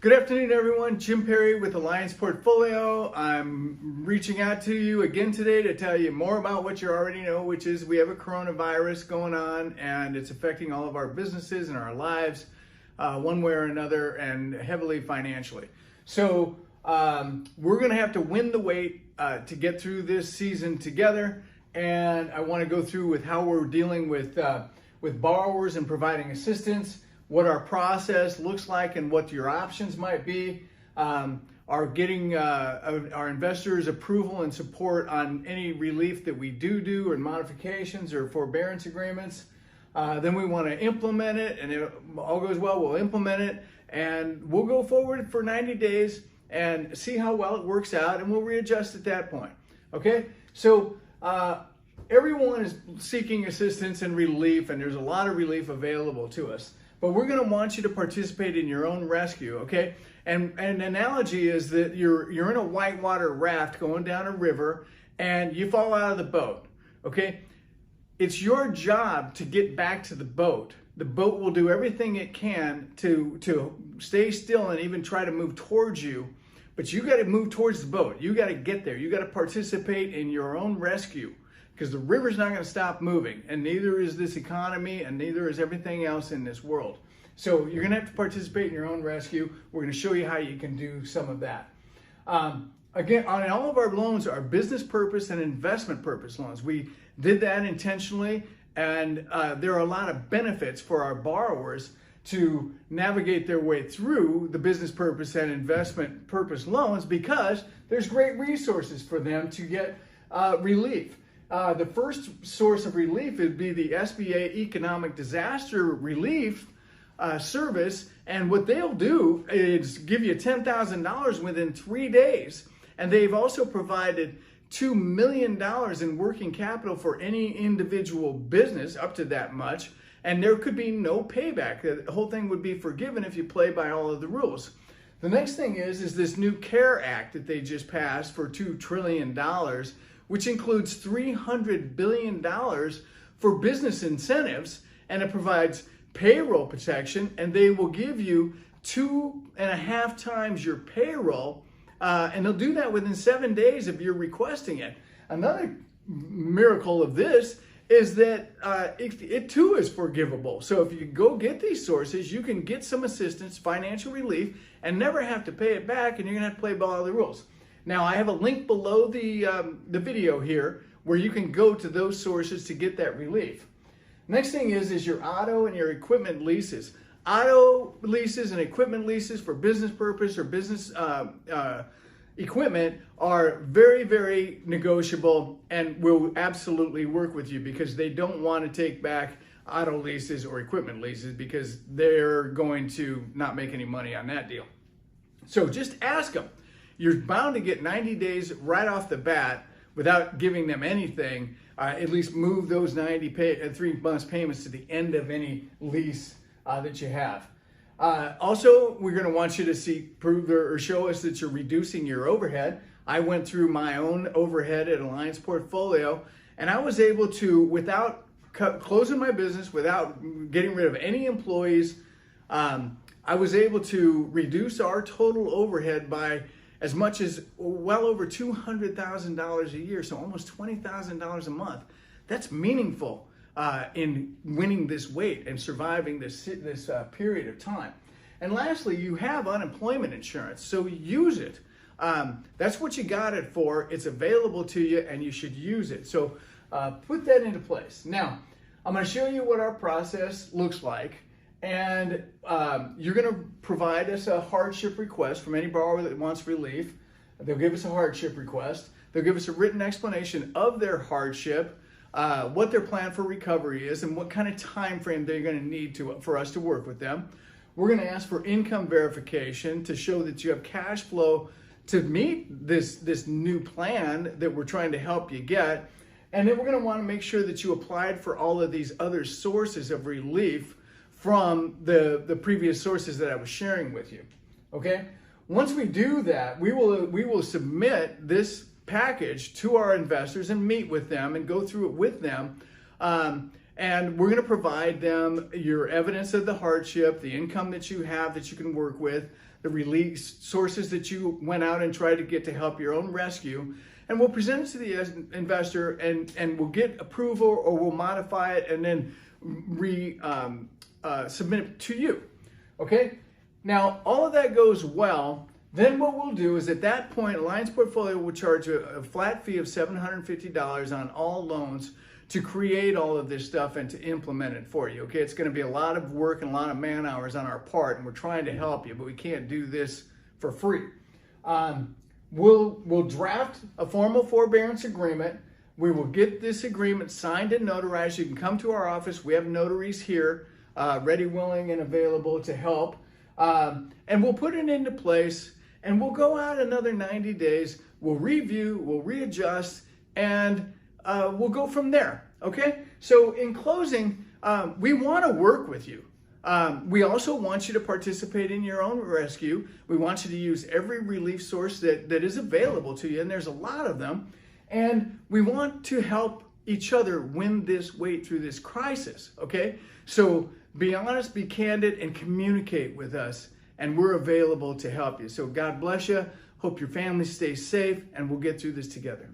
Good afternoon, everyone. Jim Perry with Alliance Portfolio. I'm reaching out to you again today to tell you more about what you already know, which is we have a coronavirus going on and it's affecting all of our businesses and our lives one way or another, and heavily financially. So we're going to have to win the weight to get through this season together. And I want to go through with how we're dealing with borrowers and providing assistance, what our process looks like and what your options might be, are getting our investors' approval and support on any relief that we do or modifications or forbearance agreements. Then we want to implement it, and if all goes well, we'll implement it, and we'll go forward for 90 days and see how well it works out, and we'll readjust at that point. Okay? So everyone is seeking assistance and relief, and there's a lot of relief available to us. But we're going to want you to participate in your own rescue, okay? And an analogy is that you're in a whitewater raft going down a river and you fall out of the boat, okay? It's your job to get back to the boat. The boat will do everything it can to stay still and even try to move towards you, but you got to move towards the boat. You got to get there. You got to participate in your own rescue, because the river's not going to stop moving, and neither is this economy, and neither is everything else in this world. So you're going to have to participate in your own rescue. We're going to show you how you can do some of that. Again, on all of our loans are business purpose and investment purpose loans. We did that intentionally, and there are a lot of benefits for our borrowers to navigate their way through the business purpose and investment purpose loans, because there's great resources for them to get relief. The first source of relief would be the SBA Economic Disaster Relief Service, and what they'll do is give you $10,000 within 3 days, and they've also provided $2 million in working capital for any individual business up to that much, and there could be no payback. The whole thing would be forgiven if you play by all of the rules. The next thing is this new CARE Act that they just passed for $2 trillion, which includes $300 billion for business incentives, and it provides payroll protection, and they will give you 2.5 times your payroll, and they'll do that within 7 days if you're requesting it. Another miracle of this is that it too is forgivable. So if you go get these sources, you can get some assistance, financial relief, and never have to pay it back, and you're gonna have to play by all the rules. Now, I have a link below the video here where you can go to those sources to get that relief. Next thing is your auto and your equipment leases. Auto leases and equipment leases for business purpose or business equipment are very, very negotiable and will absolutely work with you, because they don't want to take back auto leases or equipment leases because they're going to not make any money on that deal. So just ask them. You're bound to get 90 days right off the bat without giving them anything. At least move those 3 months payments to the end of any lease that you have. Also, we're going to want you to prove or show us that you're reducing your overhead. I went through my own overhead at Alliance Portfolio, and I was able to, without closing my business, without getting rid of any employees, I was able to reduce our total overhead by as much as well over $200,000 a year, so almost $20,000 a month. That's meaningful in winning this weight and surviving this period of time. And lastly, you have unemployment insurance, so use it. That's what you got it for. It's available to you, and you should use it. So put that into place. Now, I'm going to show you what our process looks like. And you're going to provide us a hardship request from any borrower that wants relief. They'll give us a hardship request. They'll give us a written explanation of their hardship, what their plan for recovery is, and what kind of time frame they're going to need for us to work with them. We're going to ask for income verification to show that you have cash flow to meet this new plan that we're trying to help you get. And then we're going to want to make sure that you applied for all of these other sources of relief from the previous sources that I was sharing with you, okay? Once we do that, we will submit this package to our investors and meet with them and go through it with them. And we're going to provide them your evidence of the hardship, the income that you have that you can work with, the release sources that you went out and tried to get to help your own rescue. And we'll present it to the investor, and we'll get approval, or we'll modify it and then submit it to you. Okay? Now, all of that goes well. Then what we'll do is at that point, Alliance Portfolio will charge a flat fee of $750 on all loans to create all of this stuff and to implement it for you. Okay, it's going to be a lot of work and a lot of man hours on our part, and we're trying to help you, but we can't do this for free. We'll draft a formal forbearance agreement. We will get this agreement signed and notarized. You can come to our office. We have notaries here, ready, willing, and available to help. And we'll put it into place, and we'll go out another 90 days. We'll review, we'll readjust, and we'll go from there. Okay? So in closing, we want to work with you. We also want you to participate in your own rescue. We want you to use every relief source that is available to you, and there's a lot of them. And we want to help each other win this weight through this crisis, okay? So be honest, be candid, and communicate with us, and we're available to help you. So God bless you. Hope your family stays safe, and we'll get through this together.